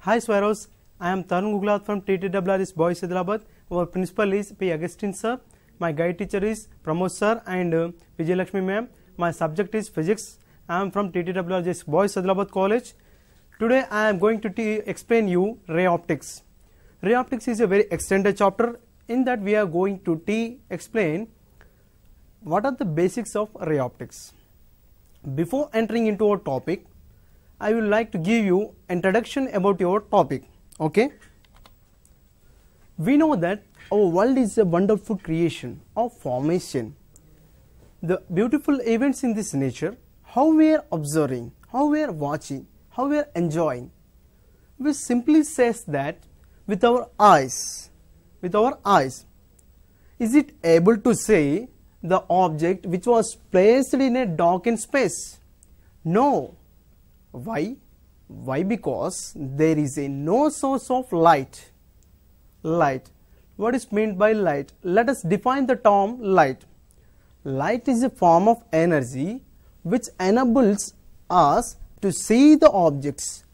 Hi Swaros, I am Tharun from TTWREIS Boys Hyderabad. Our principal is P. Agustin sir. My guide teacher is Pramod sir and Vijay Lakshmi ma'am. My subject is physics. I am from TTWREIS Boys Hyderabad College. Today I am going to explain you ray optics. Ray optics is a very extended chapter. In that we are going to explain what are the basics of ray optics. Before entering into our topic, I would like to give you introduction about your topic. Okay. We know that our world is a wonderful creation of formation. The beautiful events in this nature, how we are observing, how we are watching, how we are enjoying. We simply says that with our eyes. Is it able to say the object which was placed in a darkened space? No. Why? Because there is no source of light. What is meant by light? Let us define the term light. Light is a form of energy which enables us to see the objects.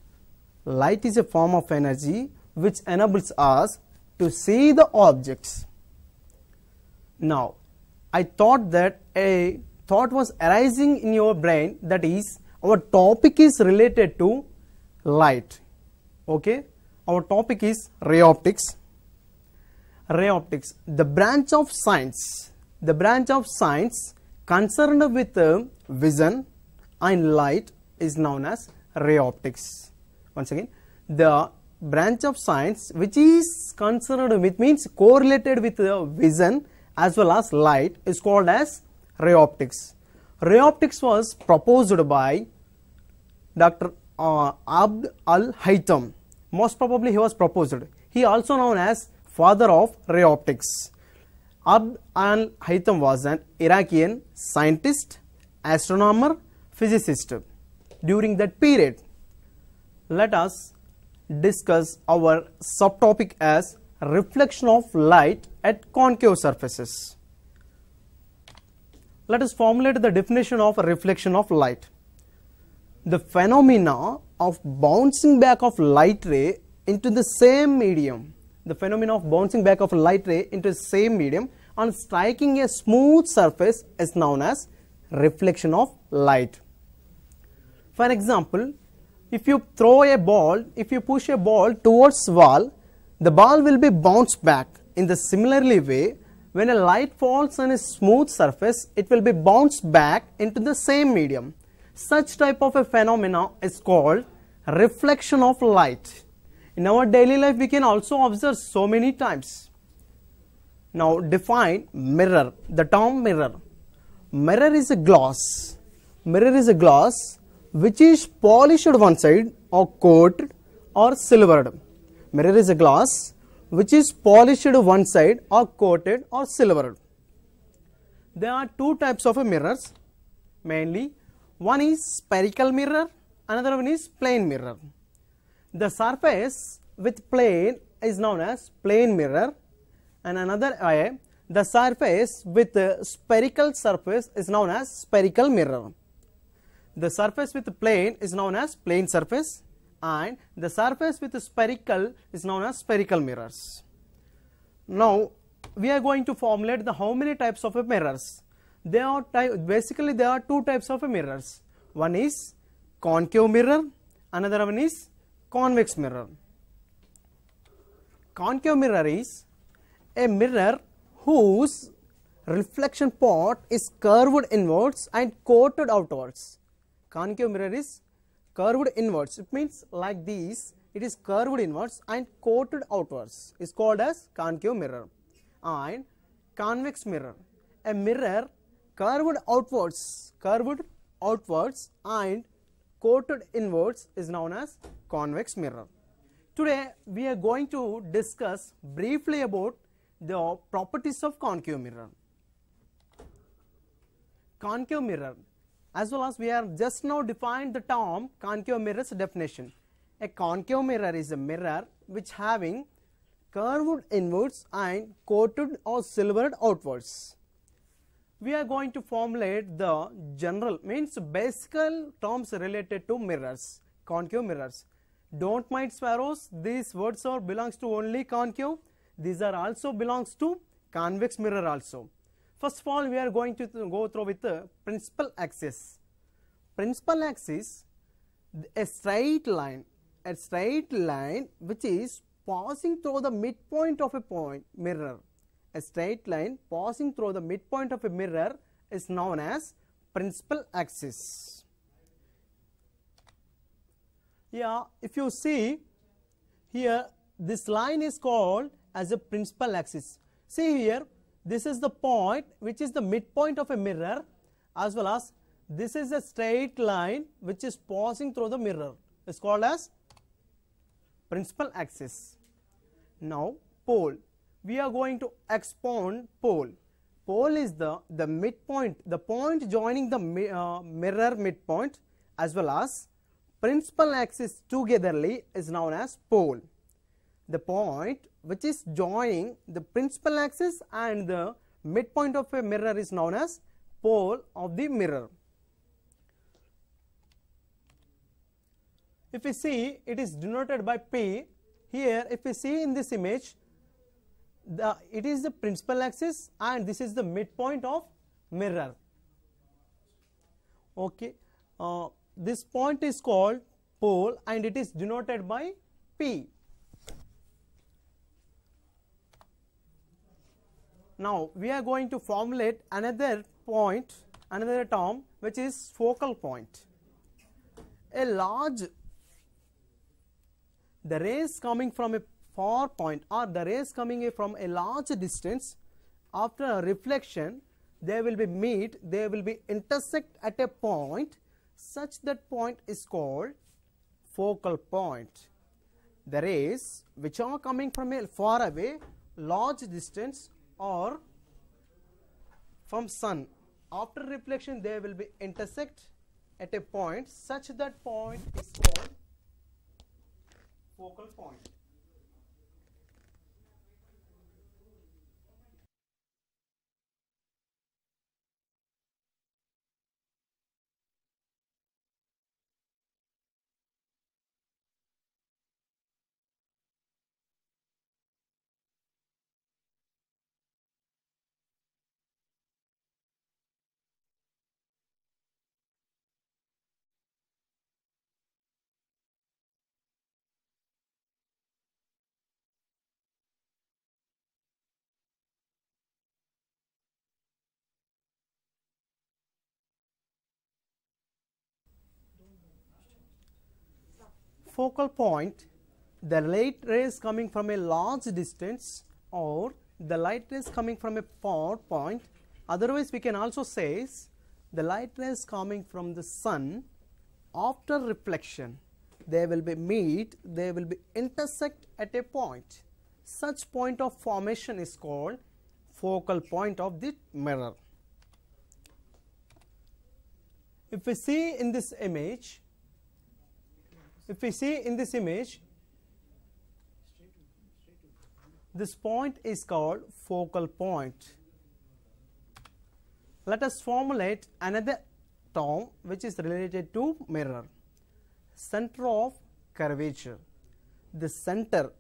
Light is a form of energy which enables us to see the objects. Now, I thought that a thought was arising in your brain, that is, our topic is related to light. Okay, our topic is ray optics. Ray optics, the branch of science concerned with vision and light is known as ray optics. Once again, the branch of science which is concerned with, means correlated with vision as well as light, is called as ray optics. Ray optics was proposed by Dr. Abd al-Haytham. Most probably he was proposed. He also known as father of ray optics. Abd al-Haytham was an Iraqi scientist, astronomer, physicist. During that period, let us discuss our subtopic as reflection of light at concave surfaces. Let us formulate the definition of reflection of light. The phenomena of bouncing back of light ray into the same medium. The phenomena of bouncing back of light ray into the same medium and striking a smooth surface is known as reflection of light. For example, if you throw a ball, if you push a ball towards wall, the ball will be bounced back. In the similarly way, when a light falls on a smooth surface, it will be bounced back into the same medium. Such type of a phenomena is called reflection of light. In our daily life, we can also observe so many times. Now define mirror. The term mirror. Mirror is a glass. Mirror is a glass which is polished one side or coated or silvered. Mirror is a glass which is polished one side or coated or silvered. There are two types of mirrors mainly. One is spherical mirror, another one is plane mirror. The surface with plane is known as plane mirror, and another way, the surface with spherical surface is known as spherical mirror. The surface with plane is known as plane surface, and the surface with spherical is known as spherical mirrors. Now we are going to formulate the how many types of mirrors. Basically there are two types of mirrors. One is concave mirror, another one is convex mirror. Concave mirror is a mirror whose reflection part is curved inwards and coated outwards. Concave mirror is curved inwards. It means like this, it is curved inwards and coated outwards. Is called as concave mirror. And convex mirror, a mirror curved outwards and coated inwards, is known as convex mirror. Today we are going to discuss briefly about the properties of concave mirror. Concave mirror, as well as we have just now defined the term concave mirror's definition. A concave mirror is a mirror which having curved inwards and coated or silvered outwards. We are going to formulate the general, means basic terms related to mirrors, concave mirrors. Don't mind sparrows. These words are belongs to only concave. These are also belongs to convex mirror also. First of all, we are going to go through with the principal axis. Principal axis, a straight line which is passing through the midpoint of a mirror. A straight line passing through the midpoint of a mirror is known as principal axis. Yeah, if you see here, this line is called as a principal axis. See here, this is the point which is the midpoint of a mirror, as well as this is a straight line which is passing through the mirror. It's called as principal axis. Now pole. We are going to expound pole. Pole is the midpoint, the point joining the mirror midpoint as well as principal axis togetherly is known as pole. The point which is joining the principal axis and the midpoint of a mirror is known as pole of the mirror. If we see, it is denoted by P. Here, if we see in this image, it is the principal axis and this is the midpoint of mirror. Okay, this point is called pole and it is denoted by P. Now we are going to formulate another point, another term, which is focal point. The rays coming from a far point or the rays coming from a large distance, after a reflection they will be intersect at a point, such that point is called focal point. The rays which are coming from a far away, large distance or from sun, after reflection they will be intersect at a point, such that point is called focal point. Focal point, the light rays coming from a large distance or the light rays coming from a far point. Otherwise we can also say the light rays coming from the sun, after reflection they will be intersect at a point. Such point of formation is called focal point of the mirror. If we see in this image, this point is called focal point. Let us formulate another term which is related to mirror. Center of curvature. The center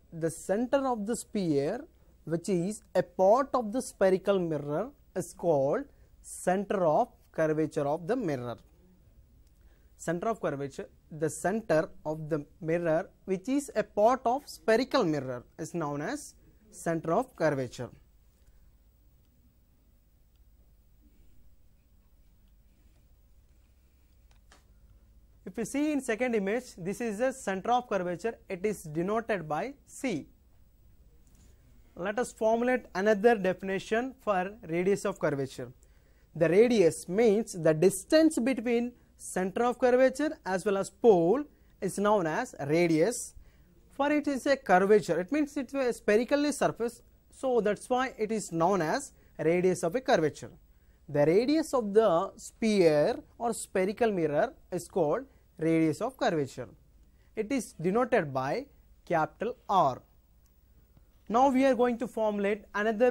of the sphere, which is a part of the spherical mirror, is called center of curvature of the mirror. Center of curvature, the center of the mirror which is a part of spherical mirror is known as center of curvature. If you see in second image, this is the center of curvature, it is denoted by C. Let us formulate another definition for radius of curvature. The radius means the distance between center of curvature as well as pole is known as radius. For it is a curvature, it means it's a spherically surface, so that's why it is known as radius of a curvature. The radius of the sphere or spherical mirror is called radius of curvature. It is denoted by capital R. Now we are going to formulate another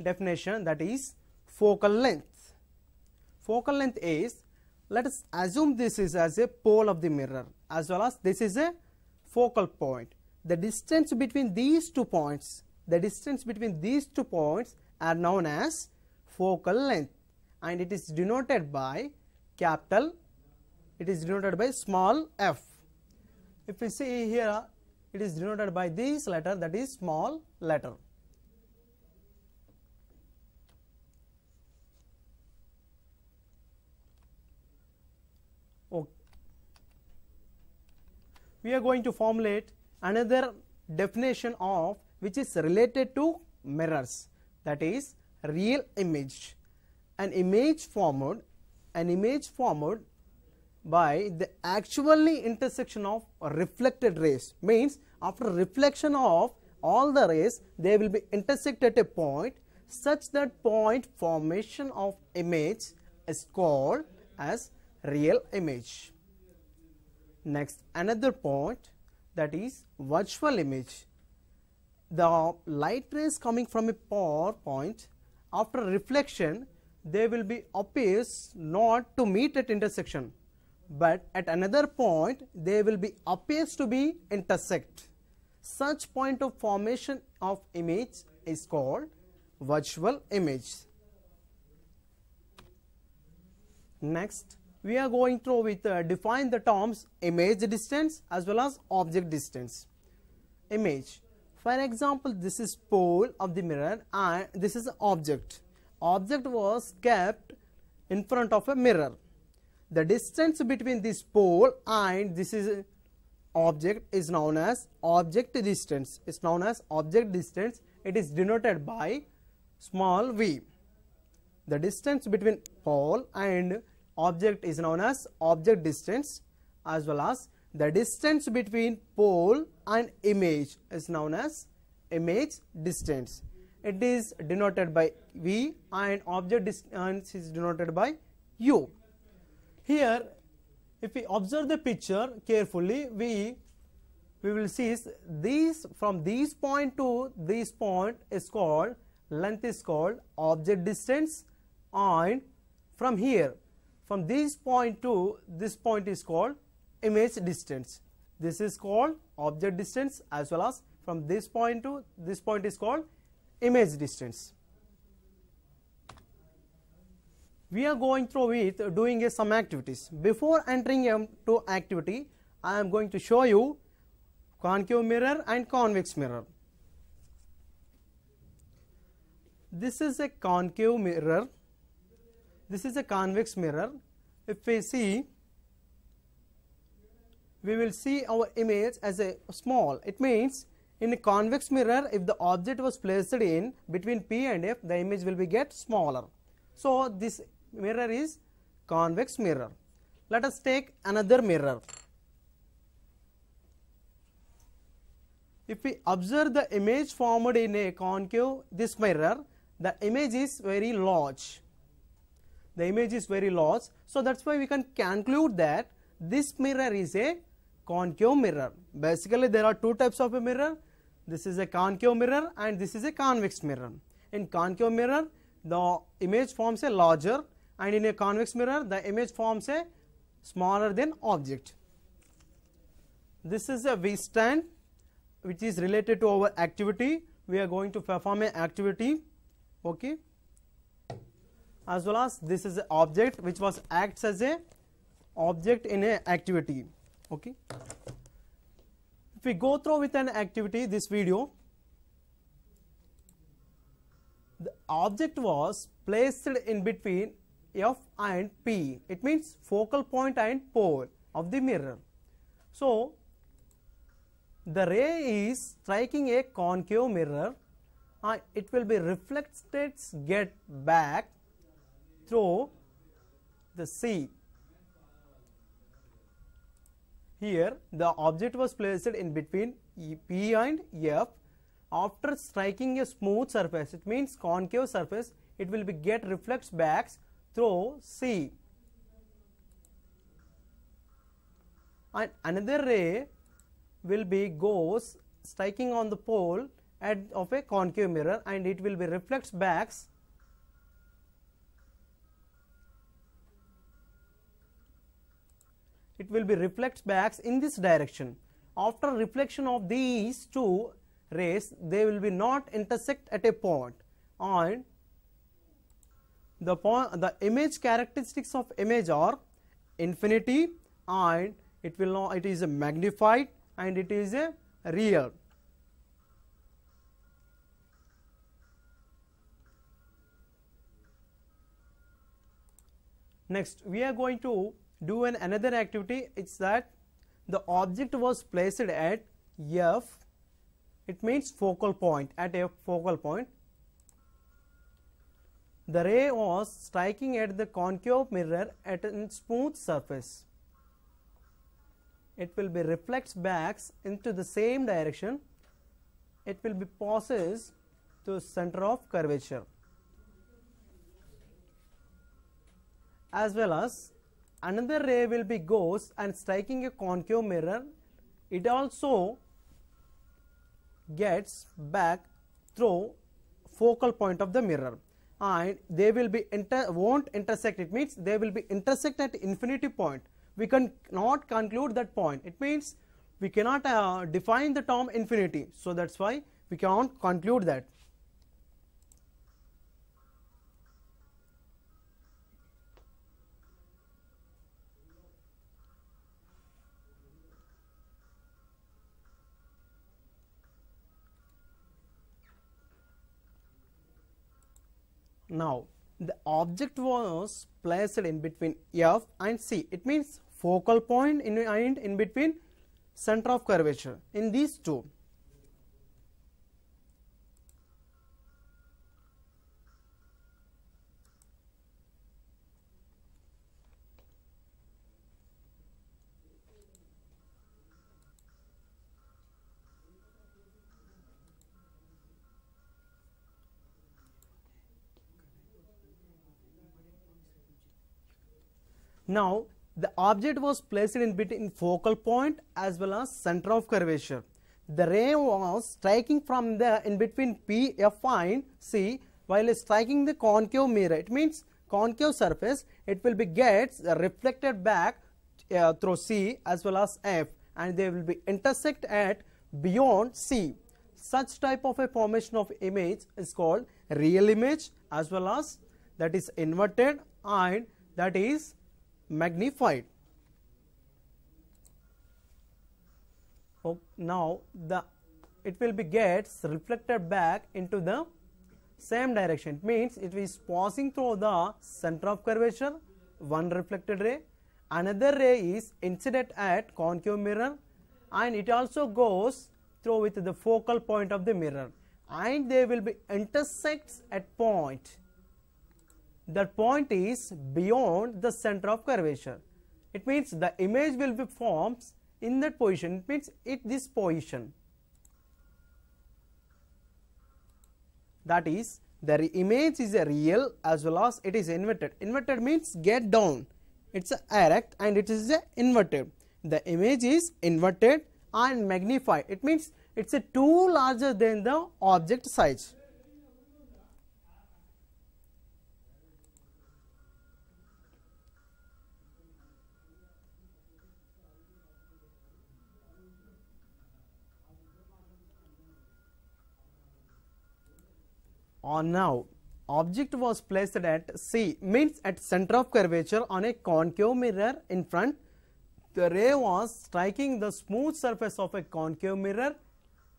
definition, that is focal length. Focal length is, let us assume this is as a pole of the mirror as well as this is a focal point. The distance between these 2 points, are known as focal length, and it is denoted by small f. If we see here, it is denoted by this letter, that is small letter. Okay. We are going to formulate another definition of which is related to mirrors, that is real image. An image formed by the actually intersection of reflected rays, means after reflection of all the rays, they will be intersect at a point, such that point formation of image is called as real image. Next, another point, that is virtual image. The light rays coming from a point, after reflection, they will be appears not to meet at intersection, but at another point they will be appears to be intersect. Such point of formation of image is called virtual image. Next, we are going through with define the terms image distance as well as object distance. Image, for example, this is pole of the mirror and this is object. Object was kept in front of a mirror. The distance between this pole and this is object is known as object distance. It is denoted by small v. The distance between pole and object is known as object distance, as well as the distance between pole and image is known as image distance. It is denoted by v and object distance is denoted by u. Here, if we observe the picture carefully, we will see these from this point to this point is called length is called object distance, and from here from this point to this point is called image distance. This is called object distance, as well as from this point to this point is called image distance. We are going through with doing some activities. Before entering into activity, I am going to show you concave mirror and convex mirror. This is a concave mirror. This is a convex mirror. If we see, we will see our image as a small. It means in a convex mirror, if the object was placed in between P and F, the image will be get smaller. So this mirror is convex mirror. Let us take another mirror. If we observe the image formed in a concave this mirror, the image is very large. So that's why we can conclude that this mirror is a concave mirror. Basically, there are two types of a mirror. This is a concave mirror and this is a convex mirror. In concave mirror, the image forms a larger, and in a convex mirror, the image forms a smaller than object. This is a V stand which is related to our activity. We are going to perform an activity, okay, as well as this is an object which was acts as a object in a activity, okay. If we go through with an activity, this video, the object was placed in between F and P. It means focal point and pole of the mirror. So the ray is striking a concave mirror and it will be reflected get back through the C. Here the object was placed in between P and F. After striking a smooth surface, it means concave surface, it will be get reflects back through C. And another ray will be goes striking on the pole of a concave mirror, and it will be reflects back in this direction. after reflection of these two rays, they will be not intersect at a point, and the image characteristics of image are infinity, and it is a magnified, and it is a real. Next, we are going to do another activity. It's that the object was placed at F, it means focal point, at a focal point. The ray was striking at the concave mirror at a smooth surface. It will be reflects back into the same direction. It will be passes to center of curvature. As well as another ray will be goes and striking a concave mirror. It also gets back through focal point of the mirror, and they will be won't intersect. It means they will be intersect at infinity point. We cannot conclude that point. It means we cannot define the term infinity, so that's why we cannot conclude that. Now, the object was placed in between F and C. It means focal point and in between center of curvature in these two. Now, the object was placed in between focal point as well as center of curvature. The ray was striking from the in between P, F and C while striking the concave mirror. It means concave surface. It will be gets reflected back through C as well as F, and they will be intersect at beyond C. Such type of a formation of image is called real image, as well as that is inverted and that is magnified. Now it will be gets reflected back into the same direction. It means it is passing through the center of curvature, one reflected ray, another ray is incident at concave mirror, and it also goes through with the focal point of the mirror, and they will be intersects at point. That point is beyond the center of curvature. It means the image will be formed in that position. It means this position. That is, the image is a real as well as it is inverted. Inverted means get down. It's a erect and it is a inverted. The image is inverted and magnified. It means it's a too larger than the object size. Now, object was placed at C, means at center of curvature on a concave mirror in front. The ray was striking the smooth surface of a concave mirror.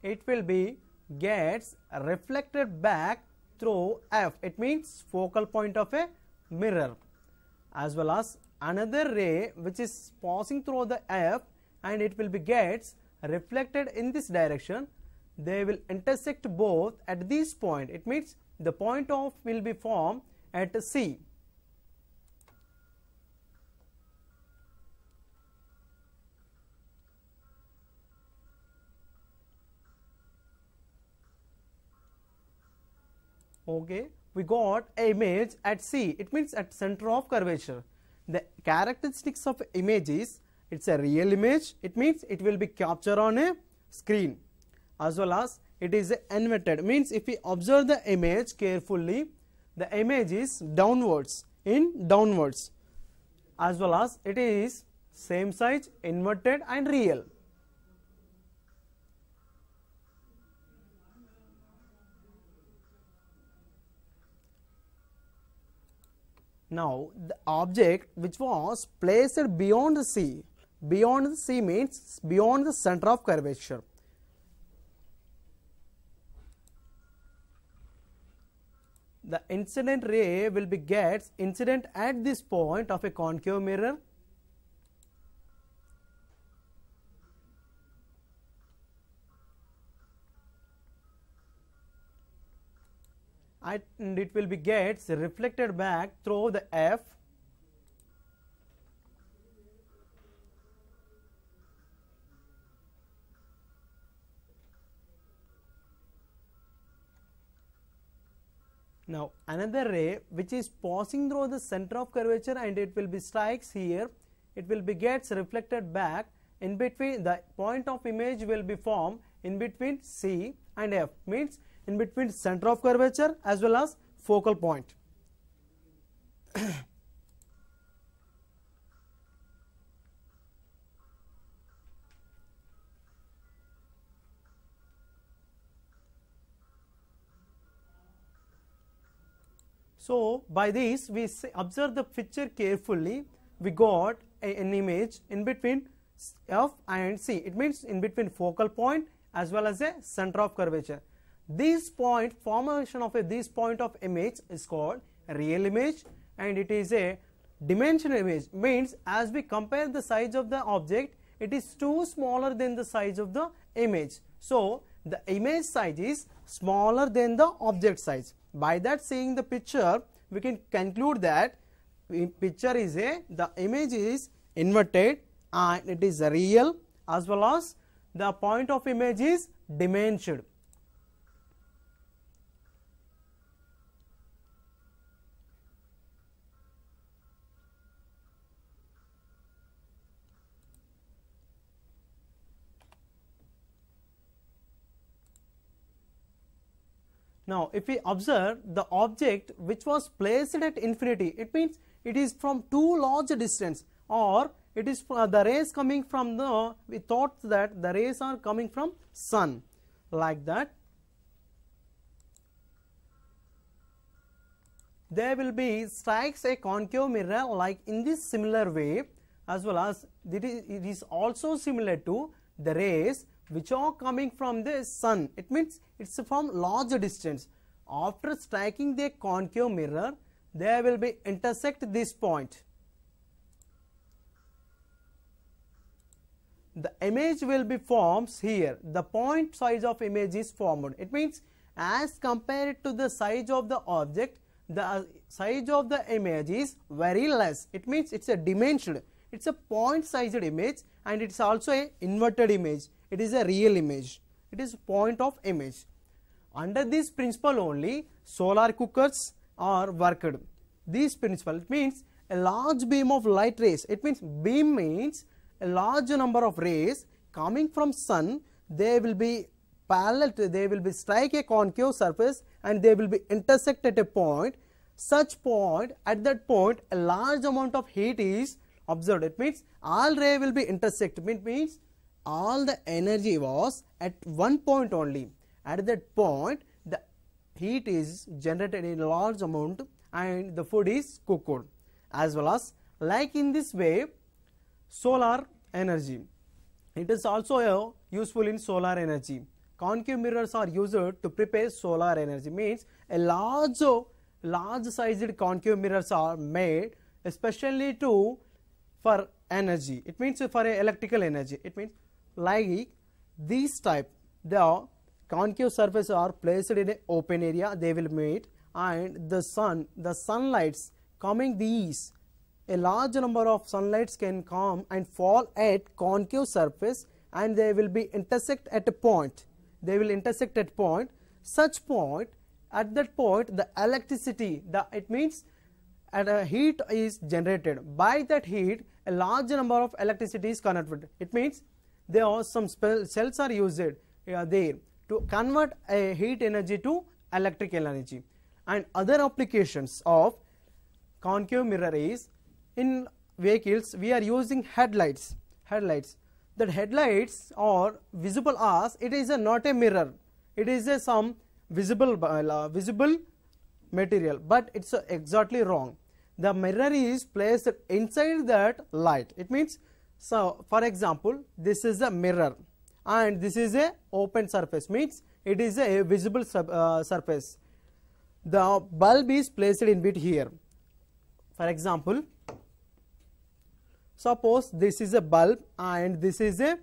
It will be gets reflected back through F. It means focal point of a mirror, as well as another ray which is passing through the F, and it will be gets reflected in this direction. They will intersect both at this point. It means the point of will be formed at C. Okay, we got an image at C. It means at center of curvature. The characteristics of image is it's a real image. It means it will be captured on a screen, as well as it is inverted. Means if we observe the image carefully, the image is downwards, as well as it is same size, inverted and real. Now the object which was placed beyond the sea, beyond the sea means beyond the center of curvature. The incident ray will be gets incident at this point of a concave mirror. And it will be gets reflected back through the F. Now another ray which is passing through the center of curvature and it will be strikes here, it will be gets reflected back in between. The point of image will be formed in between C and F, means in between center of curvature as well as focal point. So by this we observe the picture carefully, we got an image in between F and C. It means in between focal point as well as a center of curvature. This point, formation of this point of image is called a real image, and it is a dimensional image, means as we compare the size of the object, it is too smaller than the size of the image. So the image size is smaller than the object size. By that, seeing the picture, we can conclude that picture is the image is inverted and it is real, as well as the point of image is diminished. Now if we observe the object which was placed at infinity, it means it is from too large a distance, or it is the rays coming from the, we thought that the rays are coming from sun, like that. There will be strikes a concave mirror like in this similar way, as well as it is also similar to the rays which are coming from the sun. It means it's from large distance. After striking the concave mirror, they will be intersect this point. The image will be formed here. The point size of image is formed. It means as compared to the size of the object, the size of the image is very less. It means it's a dimensional. It's a point sized image, and it's also a inverted image. It is a real image. It is point of image. Under this principle only solar cookers are worked. This principle, it means a large beam of light rays. It means beam means a large number of rays coming from sun. They will be parallel to, they will be strike a concave surface and they will be intersect at a point. Such point, at that point a large amount of heat is observed. It means all ray will be intersect. It means all the energy was at one point only. At that point the heat is generated in large amount and the food is cooked. As well as like in this way solar energy, it is also useful in solar energy. Concave mirrors are used to prepare solar energy, means a large sized concave mirrors are made especially for energy. It means for electrical energy. It means like this type, the concave surface are placed in an open area, they will meet, and the sunlights coming these, a large number of sunlights can come and fall at concave surface and they will be intersect at a point. They will intersect at point. Such point, at that point the electricity, it means at a heat is generated. By that heat a large number of electricity is converted. It means there are some cells are used there to convert a heat energy to electrical energy. And other applications of concave mirror is in vehicles we are using headlights. That headlights are visible as it is not a mirror. It is some visible material, but it's exactly wrong. the mirror is placed inside that light. It means, so for example, this is a mirror and this is a open surface, means it is a visible surface. The bulb is placed in bit here. For example, suppose this is a bulb and this is a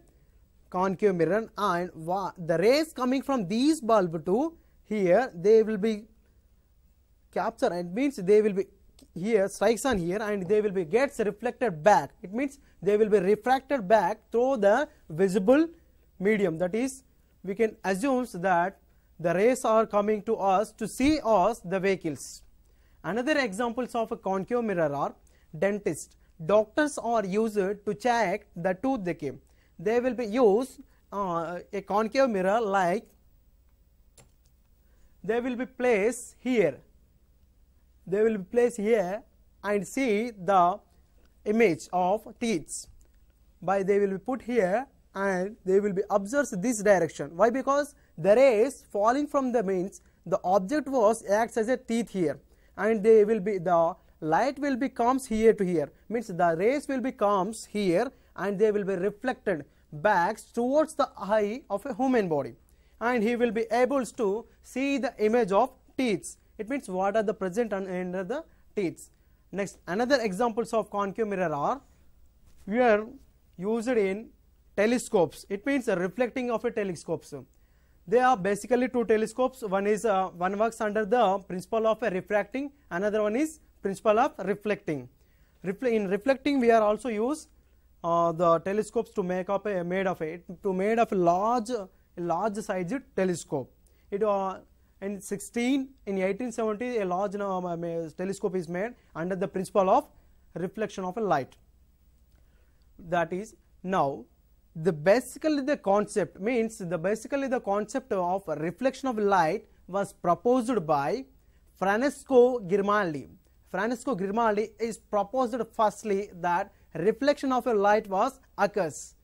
concave mirror, and the rays coming from these bulb to here, they will be captured. It means they will be here, strikes on here, and they will be gets reflected back. It means they will be refracted back through the visible medium. That is, we can assume that the rays are coming to us to see us the vehicles. Another examples of a concave mirror are dentist. Doctors are used to check the tooth decay. They will be used a concave mirror, like they will be placed here. They will be placed here and see the image of teeth. They will be put here and they will be observed this direction. Why? Because the rays falling from the means the object was acts as a teeth here, and they will be, the light will be comes here to here, means the rays will be comes here and they will be reflected back towards the eye of a human body, and he will be able to see the image of teeth. It means what are the present under the teeth. Next, another examples of concave mirror are, we are used in telescopes. It means a reflecting of a telescopes. They are basically two telescopes. One is one works under the principle of a refracting, another one is principle of reflecting. In reflecting, we are also use the telescopes to make up a made of a large sized telescope. It in 1870 a large telescope is made under the principle of reflection of a light. That is, now basically the concept of reflection of light was proposed by Francesco Grimaldi. Francesco Grimaldi is proposed firstly that reflection of a light occurs.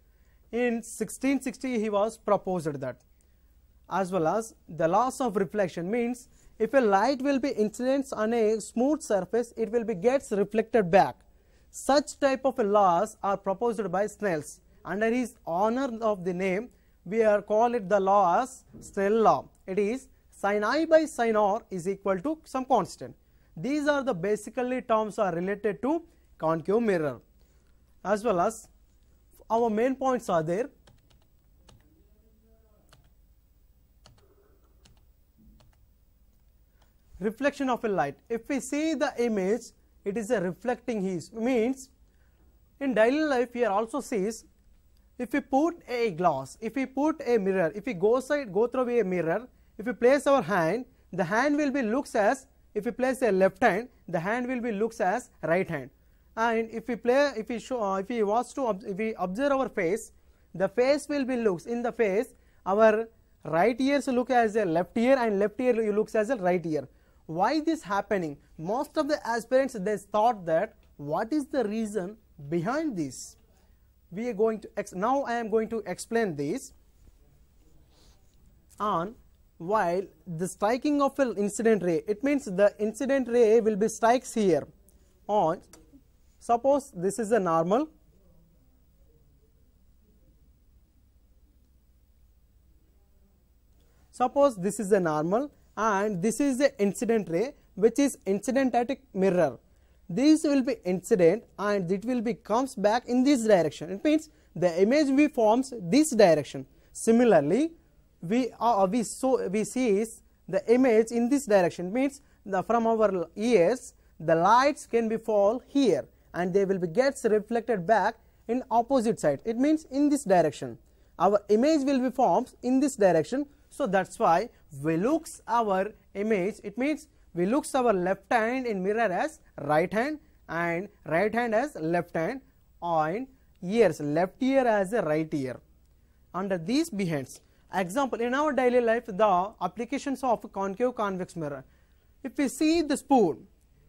In 1660 he was proposed that. As well as the laws of reflection, means if a light will be incident on a smooth surface, it will be gets reflected back. Such type of laws are proposed by Snell's. Under his honor of the name, we are call it the law as Snell law. It is sin I by sin R is equal to some constant. These are the basically terms are related to concave mirror. As well as our main points are there. Reflection of a light. If we see the image, it is a reflecting his, means in daily life we are also sees, if we put a glass, if we put a mirror, if we go through a mirror, if we place our hand, the hand will be looks as, if we place a left hand, the hand will be looks as right hand. And if we observe our face, the face will be looks in the face, our right ears look as a left ear and left ear looks as a right ear. Why this happening? Most of the aspirants, they thought that what is the reason behind this? We are going to now I am going to explain this. On while the striking of an incident ray, it means the incident ray will be strikes here on, suppose this is a normal, and this is the incident ray, which is incidentic mirror. This will be incident and it will be comes back in this direction. It means the image we forms this direction. Similarly, we sees the image in this direction, means from our ears the lights can be fall here and they will be gets reflected back in opposite side. It means in this direction our image will be formed in this direction. So that's why we looks our image, it means we looks our left hand in mirror as right hand and right hand as left hand, and ears, left ear as a right ear. Under these behinds, example in our daily life, the applications of concave convex mirror. If we see the spoon,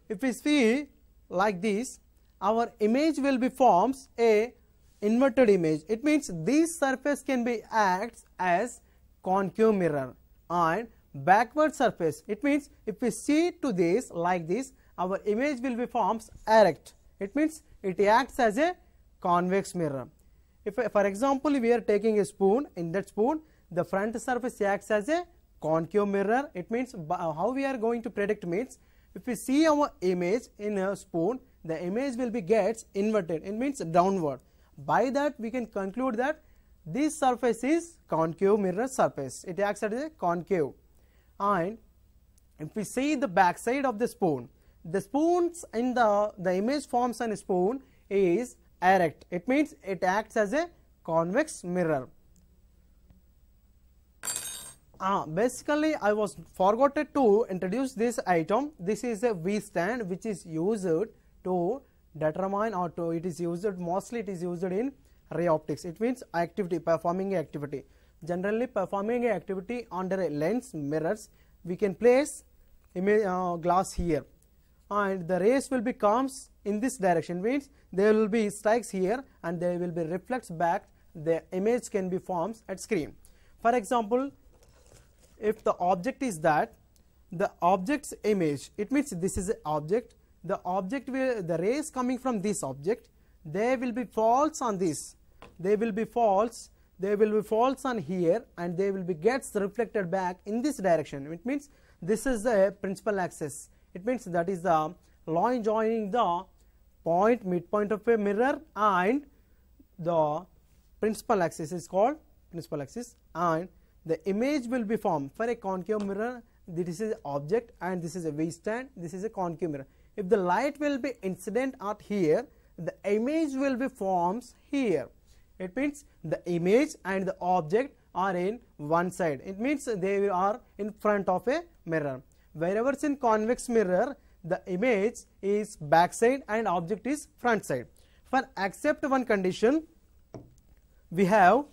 if we see like this, our image will be forms a inverted image. It means this surface can be acts as concave mirror, and backward surface, it means if we see to this like this our image will be forms erect. It means it acts as a convex mirror. If for example we are taking a spoon, in that spoon the front surface acts as a concave mirror. It means how we are going to predict means, if we see our image in a spoon, the image will be gets inverted, it means downward. By that we can conclude that this surface is concave mirror surface, it acts as a concave. And if we see the back side of the spoon in the image forms on a spoon is erect, it means it acts as a convex mirror. Basically I was forgotten to introduce this item. This is a V stand which is used to determine, or to it is used mostly it is used in ray optics. It means activity, performing a activity. Generally performing a activity under a lens mirrors, we can place image glass here, and the rays will be comes in this direction, means there will be strikes here and they will be reflects back, the image can be formed at screen. For example, if the object is that the object's image, it means this is an object, the object will, the rays coming from this object, they will be false on this, they will be false on here, and they will be gets reflected back in this direction. It means this is the principal axis, it means that is the line joining the midpoint of a mirror and the principal axis is called principal axis, and the image will be formed for a concave mirror. This is object and this is a V stand, this is a concave mirror. If the light will be incident at here, the image will be forms here. It means the image and the object are in one side, it means they are in front of a mirror. Wherever it's in convex mirror, the image is back side and object is front side. For except one condition, we have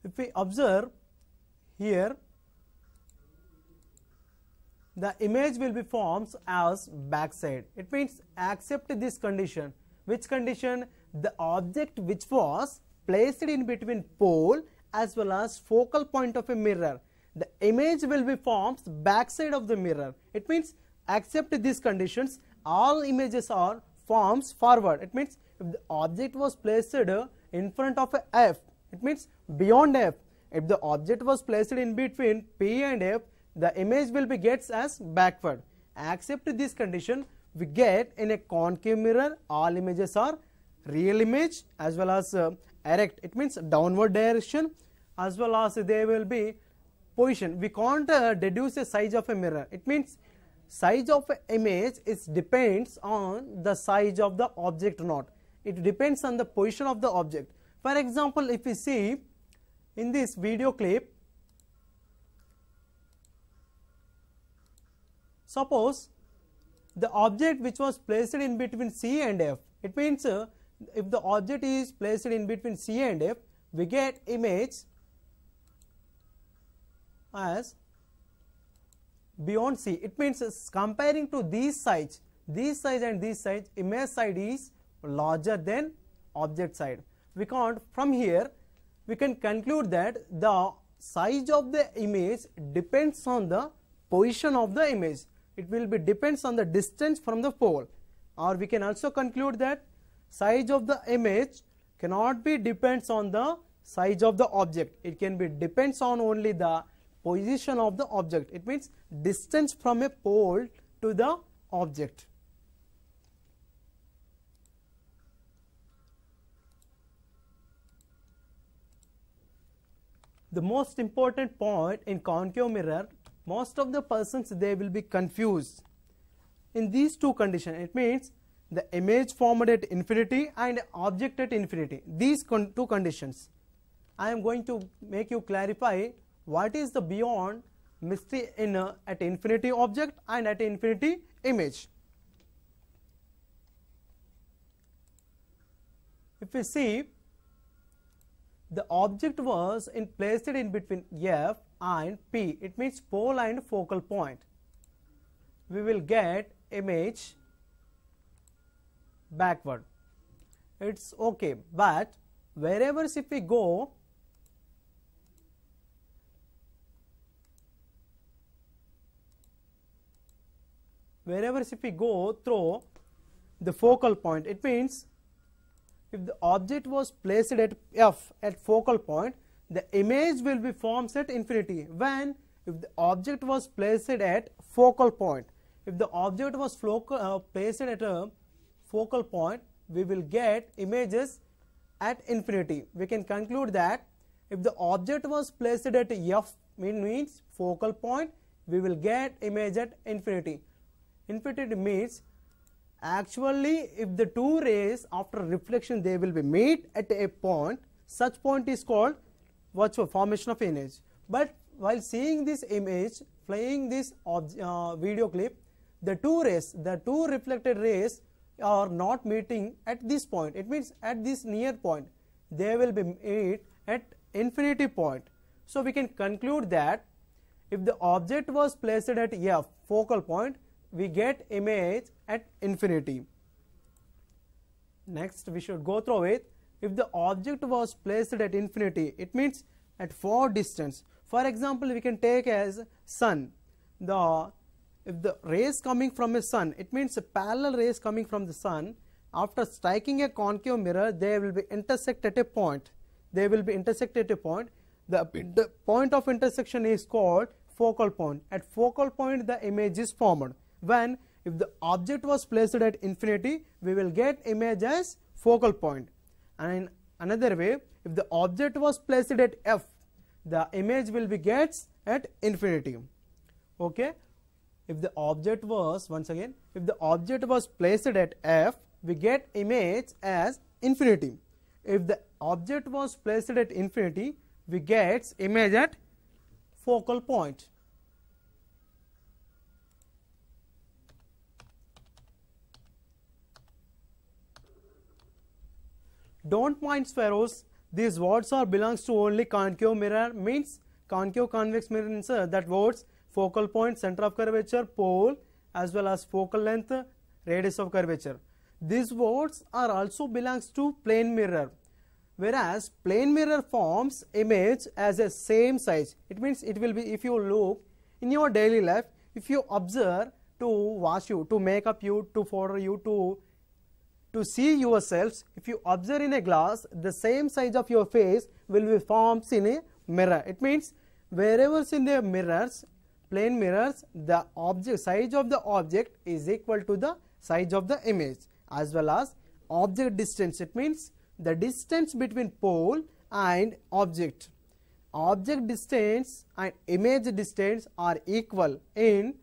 if we observe here, the image will be formed as backside. It means accept this condition. Which condition? The object which was placed in between pole as well as focal point of a mirror, the image will be formed backside of the mirror. It means accept these conditions, all images are forms forward. It means if the object was placed in front of a F, it means beyond F. If the object was placed in between P and F, the image will be gets as backward. Accept this condition, we get in a concave mirror all images are real image as well as erect, it means downward direction, as well as they will be position. We can't deduce a size of a mirror. It means size of an image is depends on the size of the object, not it depends on the position of the object. For example, if we see in this video clip, suppose the object which was placed in between C and F, it means if the object is placed in between C and F, we get image as beyond C. It means comparing to these size and this size, image side is larger than object side. We can't, from here we can conclude that the size of the image depends on the position of the image. It will be depends on the distance from the pole. Or we can also conclude that size of the image cannot be depends on the size of the object. It can be depends on only the position of the object. It means distance from a pole to the object. The most important point in concave mirror, most of the persons they will be confused in these two conditions. It means the image formed at infinity and object at infinity. These two conditions, I am going to make you clarify what is the beyond mystery in at infinity object and at infinity image. If we see, the object was placed in between F and P, it means pole and focal point. We will get image backward. It's okay, but wherever if we go, wherever if we go through the focal point, it means if the object was placed at F at focal point, the image will be formed at infinity. When if the object was placed at focal point, if the object was placed at a focal point, we will get images at infinity. We can conclude that if the object was placed at F means focal point, we will get image at infinity. Infinity means actually if the two rays after reflection they will be meet at a point, such point is called what's the formation of image. But while seeing this image, playing this video clip, the two reflected rays are not meeting at this point. It means at this near point they will be meet at infinity point. So we can conclude that if the object was placed at F focal point, we get image at infinity. Next we should go through it. If the object was placed at infinity, it means at far distance. For example, we can take as sun. If the rays coming from a sun, it means a parallel rays coming from the sun, after striking a concave mirror, they will be intersect at a point. They will be intersect at a point. The point of intersection is called focal point. At focal point, the image is formed. When if the object was placed at infinity, we will get image as focal point. And in another way, if the object was placed at F, the image will be gets at infinity. Okay. If the object was, once again, if the object was placed at F, we get image as infinity. If the object was placed at infinity, we get image at focal point. Don't mind sparrows. These words are belongs to only concave mirror, means concave convex mirror means that words focal point, center of curvature, pole, as well as focal length, radius of curvature. These words are also belongs to plane mirror, whereas plane mirror forms image as a same size. It means it will be, if you look in your daily life, if you observe to wash you, to make up you, to for you to see yourselves, if you observe in a glass, the same size of your face will be formed in a mirror. It means wherever in the mirrors, plane mirrors, the object size of the object is equal to the size of the image, as well as object distance. It means the distance between pole and object. Object distance and image distance are equal in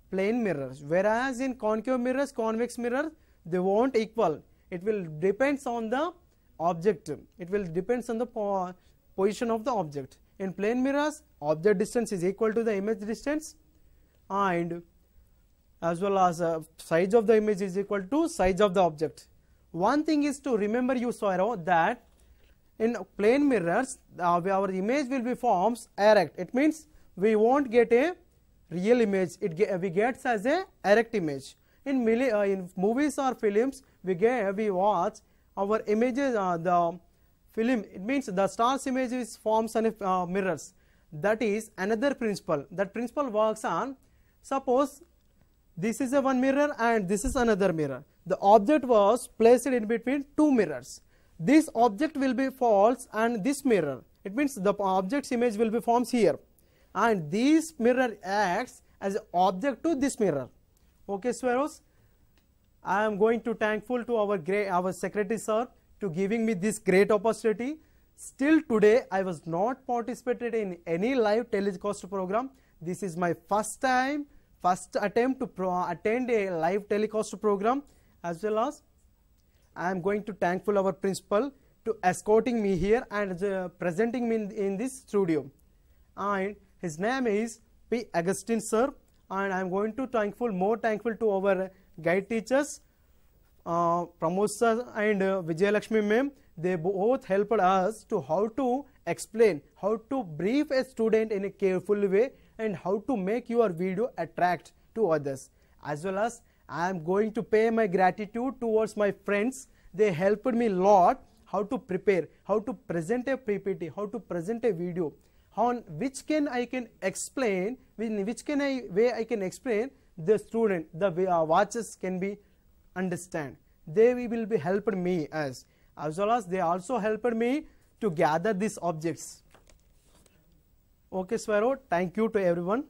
plane mirrors, whereas in concave mirrors, convex mirrors, they won't equal. It will depends on the object. It will depends on the position of the object. In plane mirrors, object distance is equal to the image distance, and as well as size of the image is equal to size of the object. One thing is to remember you Swaro, that in plane mirrors our image will be forms erect. It means we won't get a real image, we get as a erect image. In movies or films, we watch our images, the film, it means the star's image is forms on mirrors. That is another principle. That principle works on, suppose this is a one mirror and this is another mirror. The object was placed in between two mirrors. This object will be false and this mirror. It means the object's image will be forms here, and this mirror acts as an object to this mirror. Okay, Sparrows, I am going to thankful to our secretary sir to giving me this great opportunity. Still today I was not participated in any live telecast program. This is my first attempt to attend a live telecast program, as well as I am going to thankful our principal to escorting me here and presenting me in this studio. And his name is P. Augustine sir, and I am going to more thankful to our guide teachers, Pramod sir and Vijayalakshmi ma'am. They both helped us to how to explain, how to brief a student in a careful way, and how to make your video attract to others. As well as I am going to pay my gratitude towards my friends. They helped me a lot how to prepare, how to present a PPT, how to present a video, on which I can explain, in which way I can explain the student, the watchers can be understand. They will be helped me as well as they also helped me to gather these objects. Okay, Swaro, thank you to everyone.